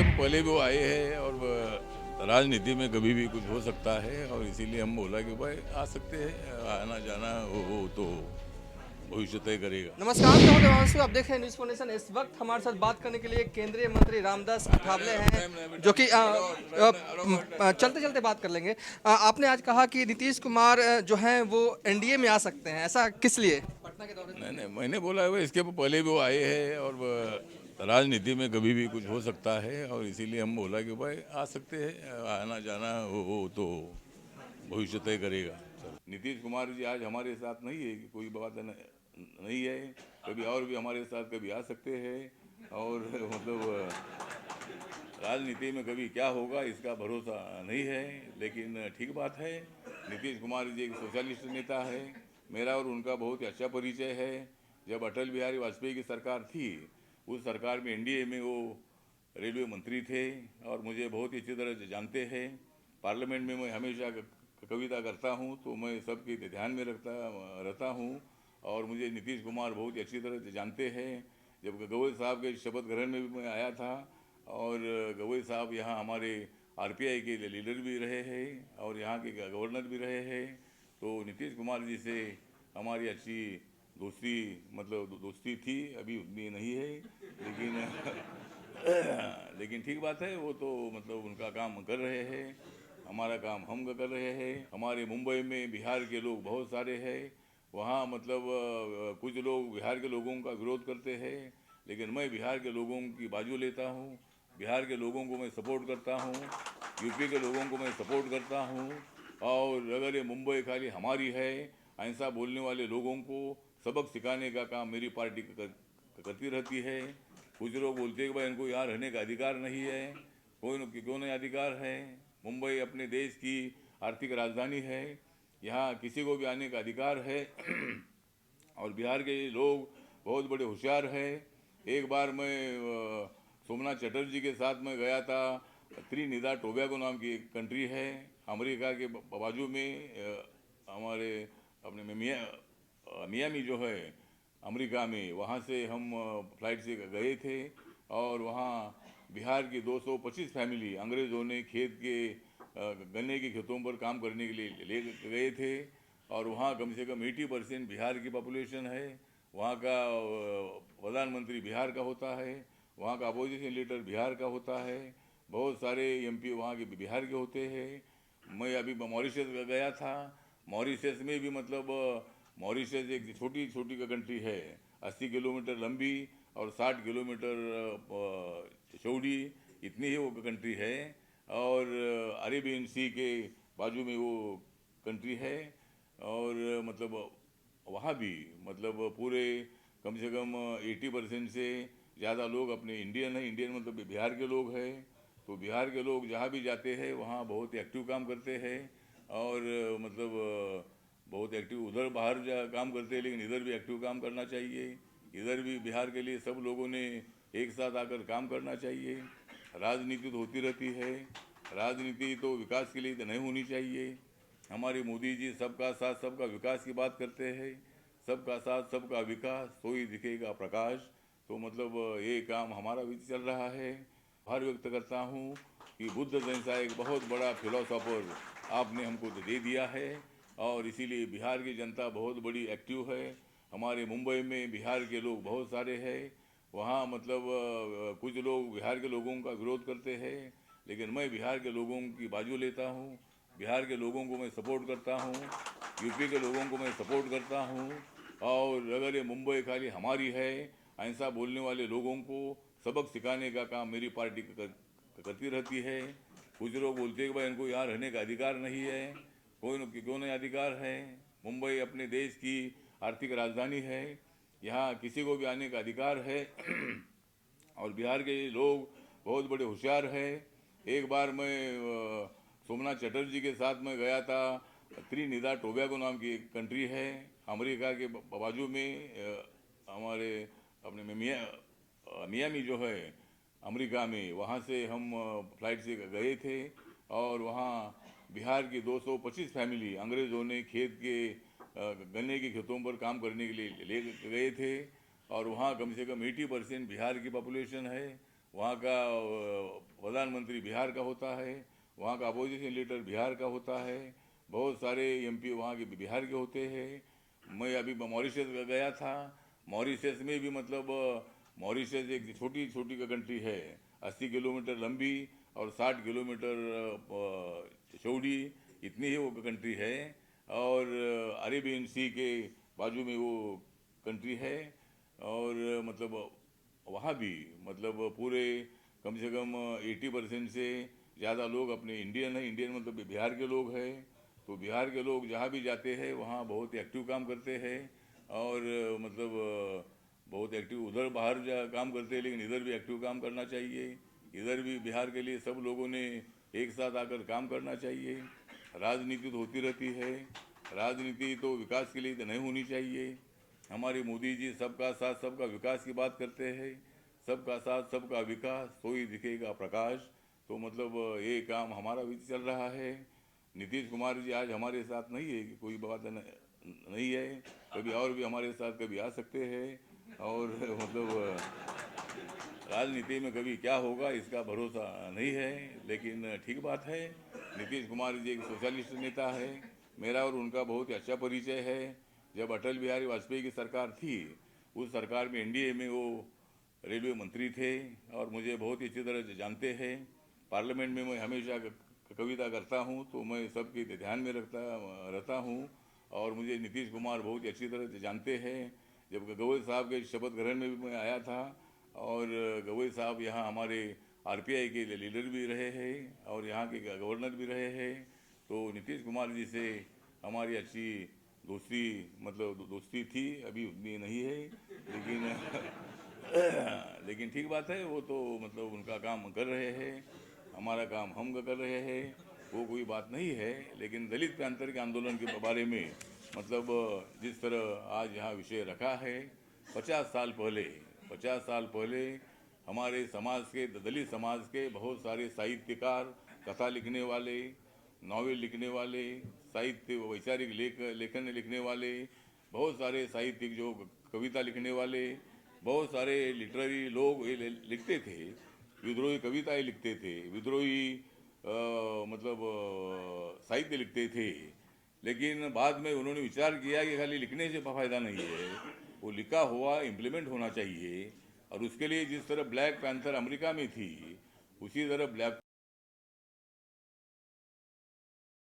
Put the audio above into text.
पहले भी वो आए हैं और राजनीति में कभी भी कुछ हो सकता है और इसीलिए हम बोला कि भाई आ सकते हैं, आना जाना वो तो भविष्य तय करेगा। नमस्कार, मैं हूं देवांशु। आप देख रहे हैं न्यूज़ फाउंडेशन। इस वक्त हमारे साथ बात करने के लिए केंद्रीय मंत्री रामदास अठावले हैं, जो कि चलते चलते बात कर लेंगे। आपने आज कहा कि नीतीश कुमार जो हैं वो एनडीए में आ सकते हैं, ऐसा किस लिए? पटना के दौरे से नहीं पहले। नहीं, मैंने बोला है भाई, इसके पहले भी वो आए हैं और राजनीति में कभी भी कुछ हो सकता है और इसीलिए हम बोला कि भाई आ सकते हैं, आना जाना वो तो भविष्य तय करेगा। नीतीश कुमार जी आज हमारे साथ नहीं है कि कोई बात नहीं है, कभी और भी हमारे साथ कभी आ सकते हैं और मतलब राजनीति में कभी क्या होगा इसका भरोसा नहीं है, लेकिन ठीक बात है। नीतीश कुमार जी एक सोशलिस्ट नेता है, मेरा और उनका बहुत ही अच्छा परिचय है। जब अटल बिहारी वाजपेयी की सरकार थी, उस सरकार में एनडीए में वो रेलवे मंत्री थे और मुझे बहुत ही अच्छी तरह जानते हैं। पार्लियामेंट में मैं हमेशा कविता करता हूँ तो मैं सबके ध्यान में रहता हूँ और मुझे नीतीश कुमार बहुत ही अच्छी तरह से जानते हैं। जब गवई साहब के शपथ ग्रहण में भी मैं आया था और गवई साहब यहाँ हमारे आरपीआई के लीडर भी रहे हैं और यहाँ के गवर्नर भी रहे हैं, तो नीतीश कुमार जी से हमारी अच्छी दोस्ती मतलब दोस्ती थी, अभी उतनी नहीं है, लेकिन लेकिन ठीक बात है। वो तो मतलब उनका काम कर रहे हैं, हमारा काम हम कर रहे हैं। हमारे मुंबई में बिहार के लोग बहुत सारे हैं, वहाँ मतलब कुछ लोग बिहार के लोगों का विरोध करते हैं, लेकिन मैं बिहार के लोगों की बाजू लेता हूँ। बिहार के लोगों को मैं सपोर्ट करता हूँ, यूपी के लोगों को मैं सपोर्ट करता हूँ। और अगर ये मुंबई खाली हमारी है, ऐसा बोलने वाले लोगों को सबक सिखाने का काम मेरी पार्टी करती रहती है। कुछ लोग बोलते हैं कि भाई इनको यहाँ रहने का अधिकार नहीं है, क्यों नहीं अधिकार है? मुंबई अपने देश की आर्थिक राजधानी है, यहाँ किसी को भी आने का अधिकार है। और बिहार के लोग बहुत बड़े होशियार हैं। एक बार मैं सोमनाथ चटर्जी के साथ में गया था, त्रिनिदाद टोबैगो नाम की एक कंट्री है अमेरिका के बाजू में, हमारे अपने मियामी जो है अमेरिका में, वहाँ से हम फ्लाइट से गए थे और वहाँ बिहार की 225 फैमिली अंग्रेज़ों ने खेत के गन्ने के खेतों पर काम करने के लिए ले गए थे और वहाँ कम से कम 80% बिहार की पॉपुलेशन है। वहाँ का प्रधानमंत्री बिहार का होता है, वहाँ का अपोजिशन लीडर बिहार का होता है, बहुत सारे एमपी वहाँ के बिहार के होते हैं। मैं अभी मॉरिशस गया था, मॉरिशस में भी मतलब मॉरिशस एक छोटी छोटी का कंट्री है, 80 किलोमीटर लंबी और 60 किलोमीटर चौड़ी, इतनी ही वो कंट्री है। और अरेबियन सी के बाजू में वो कंट्री है और मतलब वहाँ भी मतलब पूरे कम से कम 80% से ज़्यादा लोग अपने इंडियन है। इंडियन मतलब बिहार के लोग हैं, तो बिहार के लोग जहाँ भी जाते हैं वहाँ बहुत एक्टिव काम करते हैं और मतलब बहुत एक्टिव उधर बाहर काम करते हैं, लेकिन इधर भी एक्टिव काम करना चाहिए। इधर भी बिहार के लिए सब लोगों ने एक साथ आकर काम करना चाहिए। राजनीति तो होती रहती है, राजनीति तो विकास के लिए तो नहीं होनी चाहिए। हमारे मोदी जी सबका साथ सबका विकास की बात करते हैं, सबका साथ सबका विकास तो ही दिखेगा प्रकाश। तो मतलब ये काम हमारा भी चल रहा है। आभार व्यक्त करता हूँ कि बुद्ध जैसा एक बहुत बड़ा फिलोसोफर आपने हमको दे दिया है और इसीलिए बिहार की जनता बहुत बड़ी एक्टिव है। हमारे मुंबई में बिहार के लोग बहुत सारे हैं, वहाँ मतलब कुछ लोग बिहार के लोगों का विरोध करते हैं, लेकिन मैं बिहार के लोगों की बाजू लेता हूँ। बिहार के लोगों को मैं सपोर्ट करता हूँ, यूपी के लोगों को मैं सपोर्ट करता हूँ। और अगर ये मुंबई खाली हमारी है, ऐसा बोलने वाले लोगों को सबक सिखाने का काम मेरी पार्टी करती रहती है। कुछ लोग बोलते हैं कि भाई इनको यहाँ रहने का अधिकार नहीं है, क्यों नहीं अधिकार है? मुंबई अपने देश की आर्थिक राजधानी है, यहाँ किसी को भी आने का अधिकार है। और बिहार के लोग बहुत बड़े होशियार हैं। एक बार मैं सोमनाथ चटर्जी के साथ में गया था, त्रिनिदाद टोबैगो नाम की एक कंट्री है अमेरिका के बाजू में, हमारे अपने मियामी जो है अमेरिका में, वहाँ से हम फ्लाइट से गए थे और वहाँ बिहार की 225 फैमिली अंग्रेज़ों ने खेत के गन्ने के खेतों पर काम करने के लिए ले गए थे और वहाँ कम से कम 80% बिहार की पॉपुलेशन है, वहाँ का प्रधानमंत्री बिहार का होता है, वहाँ का अपोजिशन लीडर बिहार का होता है, बहुत सारे एमपी वहाँ के बिहार के होते हैं। मैं अभी मॉरिशस गया था। मॉरिशस में भी मतलब मॉरिशस एक छोटी छोटी का कंट्री है, 80 किलोमीटर लंबी और 60 किलोमीटर चौड़ी, इतनी ही वो कंट्री है। और अरेबियन सी के बाजू में वो कंट्री है। और मतलब वहाँ भी मतलब पूरे कम से कम 80% से ज़्यादा लोग अपने इंडियन है। इंडियन मतलब बिहार के लोग हैं। तो बिहार के लोग जहाँ भी जाते हैं वहाँ बहुत एक्टिव काम करते हैं। और मतलब बहुत एक्टिव उधर बाहर काम करते हैं, लेकिन इधर भी एक्टिव काम करना चाहिए। इधर भी बिहार के लिए सब लोगों ने एक साथ आकर काम करना चाहिए। राजनीति तो होती रहती है, राजनीति तो विकास के लिए तो नहीं होनी चाहिए। हमारे मोदी जी सबका साथ सबका विकास की बात करते हैं। सबका साथ सबका विकास, तो ही दिखेगा प्रकाश। तो मतलब ये काम हमारा भी चल रहा है। नीतीश कुमार जी आज हमारे साथ नहीं है, कोई बात नहीं है, कभी और भी हमारे साथ कभी आ सकते हैं। और मतलब राजनीति में कभी क्या होगा इसका भरोसा नहीं है, लेकिन ठीक बात है। नीतीश कुमार जी एक सोशलिस्ट नेता है। मेरा और उनका बहुत ही अच्छा परिचय है। जब अटल बिहारी वाजपेयी की सरकार थी, उस सरकार में एनडीए में वो रेलवे मंत्री थे और मुझे बहुत ही अच्छी तरह से जानते हैं। पार्लियामेंट में मैं हमेशा कविता करता हूँ तो मैं सबके ध्यान में रहता हूँ। और मुझे नीतीश कुमार बहुत ही अच्छी तरह से जानते हैं। जब गवई साहब के शपथ ग्रहण में भी मैं आया था, और गवई साहब यहाँ हमारे आरपीआई के लीडर भी रहे हैं और यहाँ के गवर्नर भी रहे हैं। तो नीतीश कुमार जी से हमारी अच्छी दोस्ती मतलब दोस्ती थी, अभी उतनी नहीं है, लेकिन ठीक बात है। वो तो मतलब उनका काम कर रहे हैं, हमारा काम हम कर रहे हैं, वो कोई बात नहीं है। लेकिन दलित प्रांतर के आंदोलन के बारे में मतलब जिस तरह आज यहाँ विषय रखा है, 50 साल पहले हमारे समाज के दलित समाज के बहुत सारे साहित्यकार, कथा लिखने वाले, नॉवेल लिखने वाले, साहित्य वैचारिक लेखन लिखने वाले, बहुत सारे साहित्यिक जो कविता लिखने वाले, बहुत सारे लिटरेरी लोग ये लिखते थे। विद्रोही कविताएं लिखते थे, विद्रोही मतलब साहित्य लिखते थे। लेकिन बाद में उन्होंने विचार किया कि खाली लिखने से फायदा नहीं है, वो लिखा हुआ इम्प्लीमेंट होना चाहिए। और उसके लिए जिस तरह ब्लैक पैंथर अमेरिका में थी, उसी तरह ब्लैक